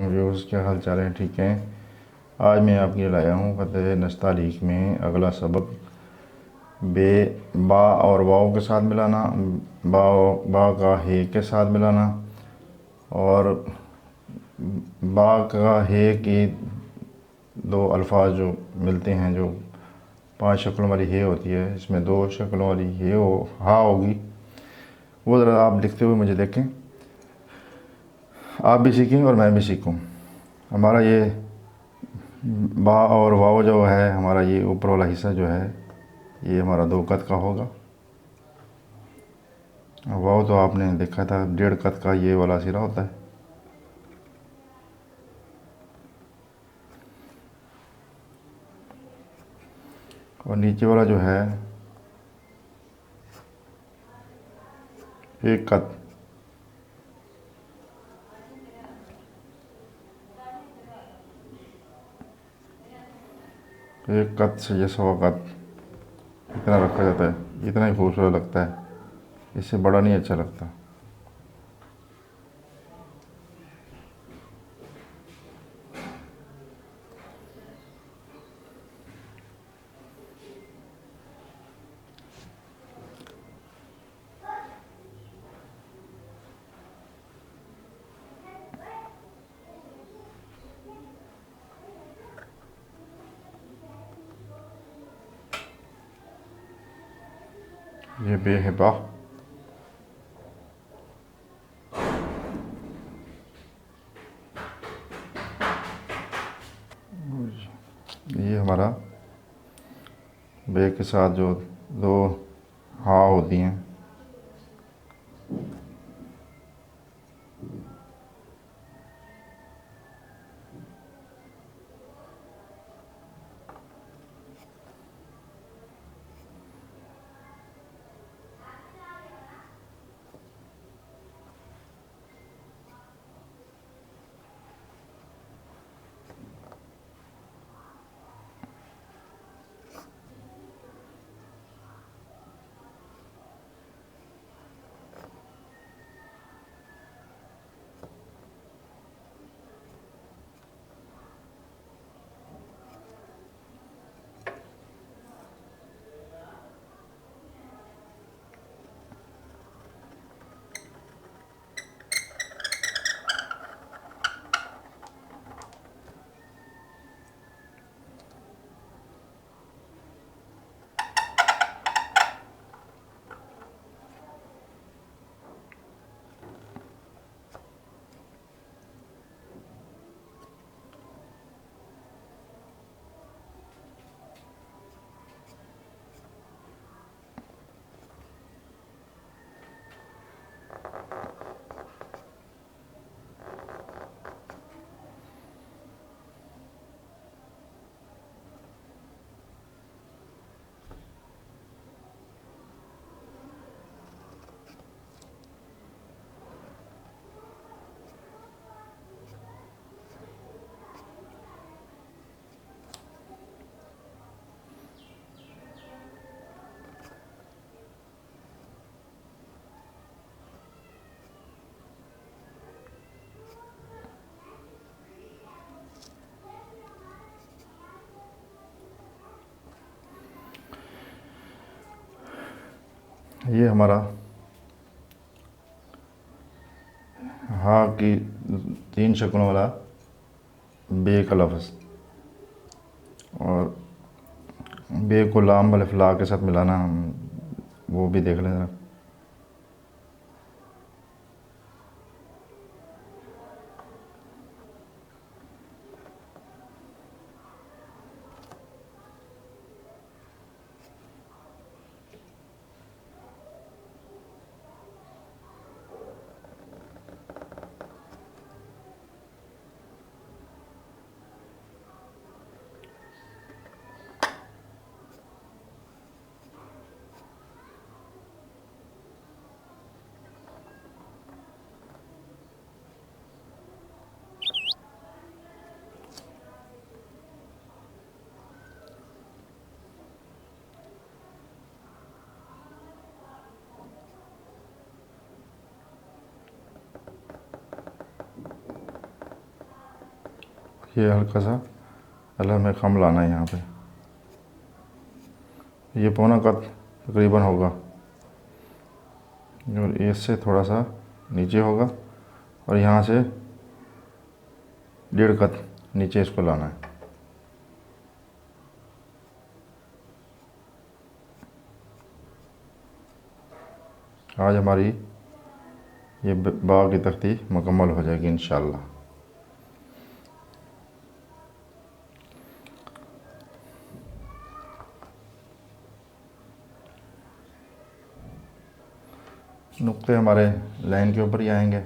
Views क्या हाल चाल है? ठीक है। आज मैं आपके लिए लाया हूँ फ़तह नस्तालीक में अगला सबक बे बा और वाव के साथ मिलाना, बा बा का हे के साथ मिलाना और बा का हे के दो अल्फाज जो मिलते हैं, जो 5 शक्लों वाली हे होती है, इसमें 2 शक्लों वाली हे हो हा होगी, वो ज़रा आप लिखते हुए मुझे देखें। आप भी सीखें और मैं भी सीखूं। हमारा ये बा और वाव जो है, हमारा ये ऊपर वाला हिस्सा जो है, ये हमारा 2 कद का होगा। वाव तो आपने देखा था 1.5 कद का ये वाला सिरा होता है। और नीचे वाला जो है 1 कद। एक कद से ये 100 कद इतना रखा जाता है। इतना ही खूबसूरत लगता है, इससे बड़ा नहीं अच्छा लगता। ये बे है बा। ये हमारा बे के साथ जो 2 हा होती हैं, ये हमारा हा की 3 शक्लों वाला बे का लफ्ज़। और बे को लाम अलिफ ला के साथ मिलाना, वो भी देख लें ज़रा। ये हल्का सा हमें कम लाना है यहाँ पे। ये पौना कत तकरीबन होगा और इससे थोड़ा सा नीचे होगा और यहाँ से 1.5 कत नीचे इसको लाना है। आज हमारी ये बाग की तख्ती मुकम्मल हो जाएगी इंशाअल्लाह। नुक्ते हमारे लाइन के ऊपर ही आएंगे।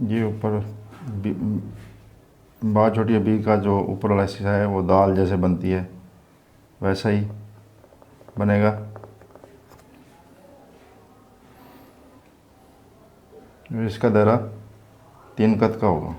ये ऊपर बा छोटी बी का जो ऊपर वाला हिस्सा है वो दाल जैसे बनती है वैसा ही बनेगा। इसका दायरा 3 कत का होगा।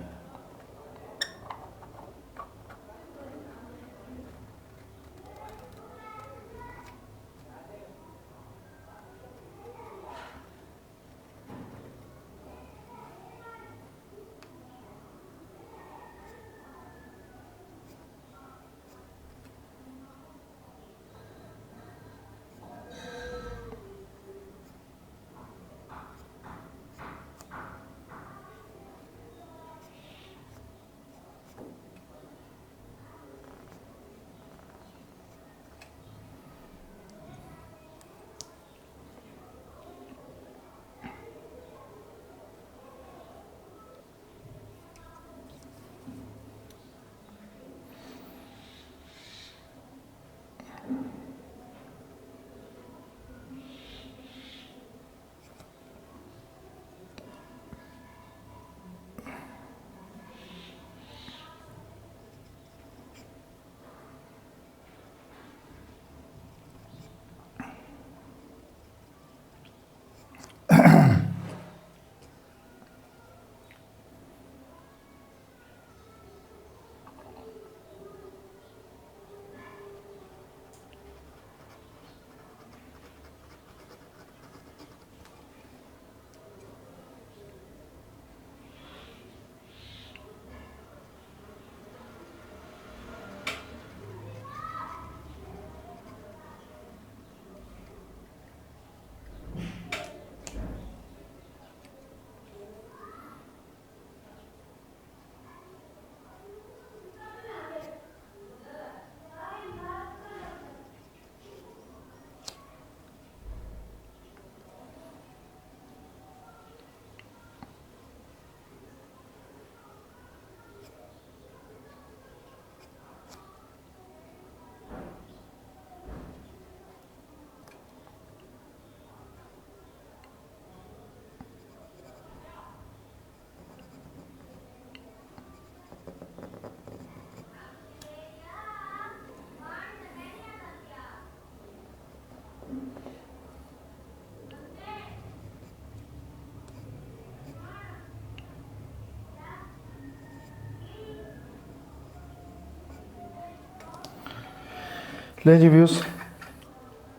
ले जी व्यूज़,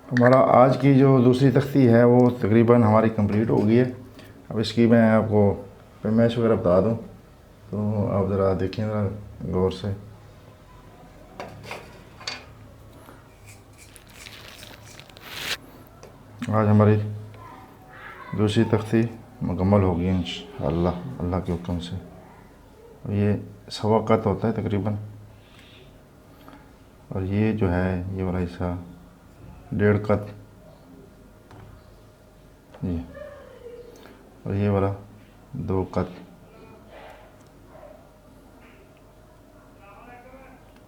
हमारा आज की जो दूसरी तख्ती है वो तकरीबन हमारी कंप्लीट हो गई है। अब इसकी मैं आपको पैमाइश वगैरह बता दूं तो आप ज़रा देखें ज़रा गौर से। आज हमारी दूसरी तख्ती मुकम्मल होगी इंशाअल्लाह अल्लाह के हुक्म से। ये 1.25 कत होता है तकरीबन और ये जो है ये वाला हिस्सा 1.5 कत ये, और ये वाला 2 कत,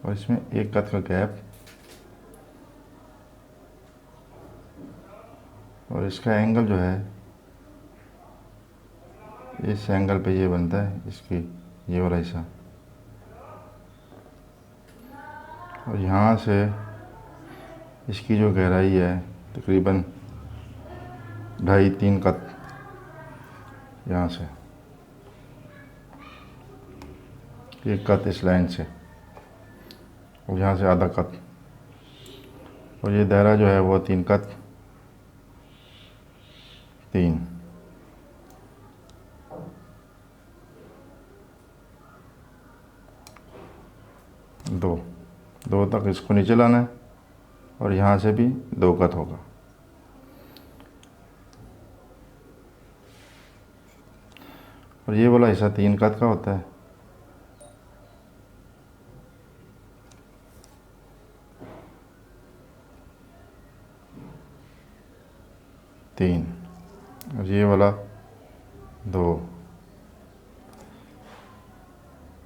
और इसमें 1 कत का गैप, और इसका एंगल जो है इस एंगल पे ये बनता है, इसकी ये वाला हिस्सा, और यहाँ से इसकी जो गहराई है तकरीबन 2.5-3 कत, यहाँ से 1 कत इस लाइन से, और यहाँ से आधा कत, और ये दायरा जो है वो 3 कत, 3, 2 तक इसको नीचे लाना है, और यहाँ से भी 2 कत होगा। और ये वाला हिस्सा 3 कत का होता है, तीन, और ये वाला 2,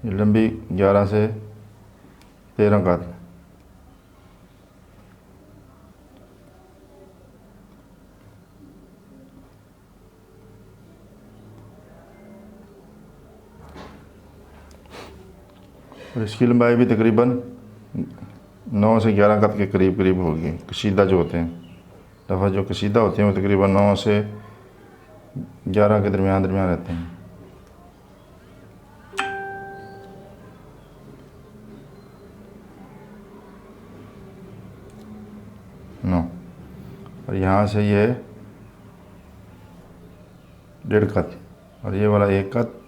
ये लंबी 11 से 13 कत, और इसकी लंबाई भी तकरीबन 9 से 11 कत के करीब करीब होगी। कशीदा जो होते हैं, दफ़ा जो कशीदा होते हैं वो तकरीबन 9 से 11 के दरमियान रहते हैं। नो, और यहाँ से ये 1.5 कत, और ये वाला 1 कत,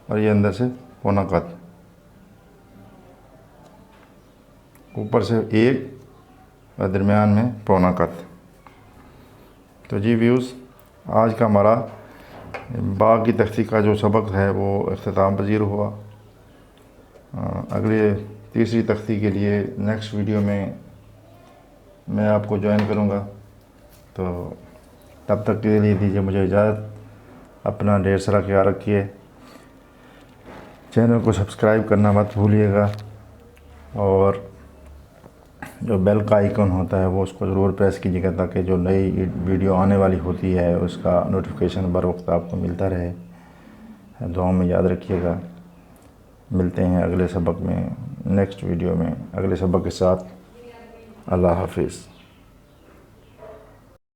और ये अंदर से 1.25 कत, ऊपर से 1 और दरमियान में 1.25 कत। तो जी व्यूज़, आज का हमारा बाग की तख्ती का जो सबक है वो इख्तिताम पजीर हुआ। अगले तीसरी तख्ती के लिए नेक्स्ट वीडियो में मैं आपको ज्वाइन करूँगा। तो तब तक के लिए दीजिए मुझे इजाज़त। अपना ढेर सारा ख्याल रखिए। चैनल को सब्सक्राइब करना मत भूलिएगा, और जो बेल का आइकन होता है वो उसको ज़रूर प्रेस कीजिएगा, ताकि जो नई वीडियो आने वाली होती है उसका नोटिफिकेशन बर वक्त आपको मिलता रहे। दुआओं में याद रखिएगा। मिलते हैं अगले सबक में, नेक्स्ट वीडियो में अगले सबक के साथ। अल्लाह हाफिज़।